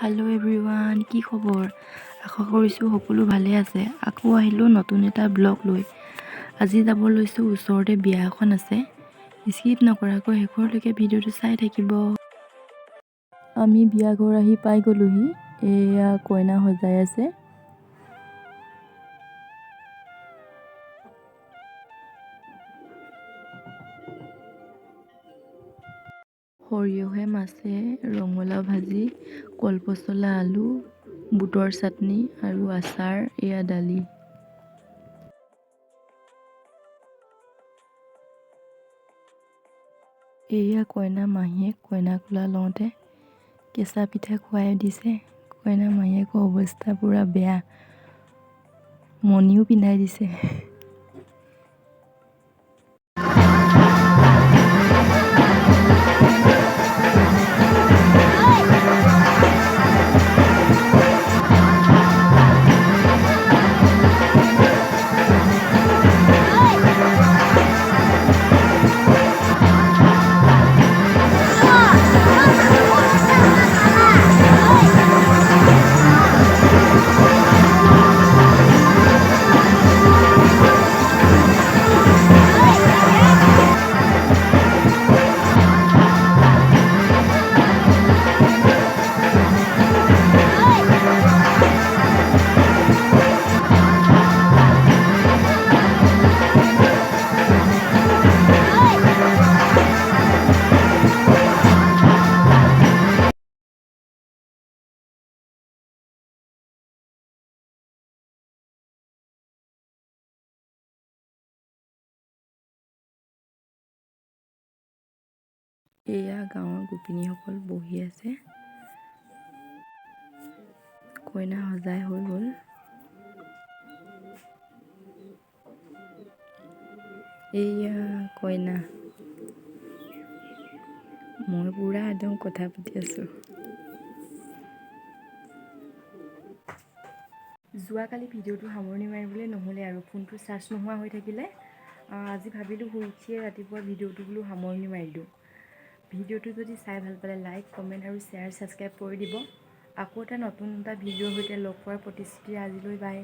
Hello' everyone, কি খবৰ? আশা কৰিছোঁ সকলো ভালে আছে। আকৌ আহিলোঁ নতুন এটা ব্লগ লৈ। আজি যাব লৈছোঁ, ওচৰতে বিয়া এখন আছে। স্কিপ নকৰাকৈ শেষৰলৈকে ভিডিঅ'টো চাই থাকিব। আমি বিয়া ঘৰ আহি পাই গ'লোহি। এয়া কইনা সজাই আছে। সৰিয়হে মাছে, ৰঙালাও ভাজি, কলপচলা, আলু, বুটৰ চাটনি আৰু আচাৰ, এয়া দালি। এয়া কইনা মাহীয়েক কইনা কোলা লওঁতে কেঁচা পিঠা খুৱাই দিছে। কইনা মাহীয়েকৰ অৱস্থা পূৰা বেয়া, মণিও পিন্ধাই দিছে। এয়া গাঁৱৰ গোপিনীসকল বহি আছে। কইনা সজাই হৈ গ'ল। এয়া কইনা। মই পুৰা একদম কথা পাতি আছোঁ। যোৱাকালি ভিডিঅ'টো সামৰণি মাৰিবলৈ নহ'লে আৰু ফোনটো চাৰ্জ নোহোৱা হৈ থাকিলে। আজি ভাবিলোঁ শুই উঠিয়ে ৰাতিপুৱা ভিডিঅ'টো বোলো সামৰণি মাৰি দিওঁ। ভিডিঅ'টো যদি চাই ভাল পালে লাইক, কমেণ্ট আৰু শ্বেয়াৰ, ছাবস্ক্ৰাইব কৰি দিব। আকৌ এটা নতুন ভিডিঅ'ৰ সৈতে লগ পোৱাৰ প্ৰতিশ্ৰুতি আজিলৈ বাই।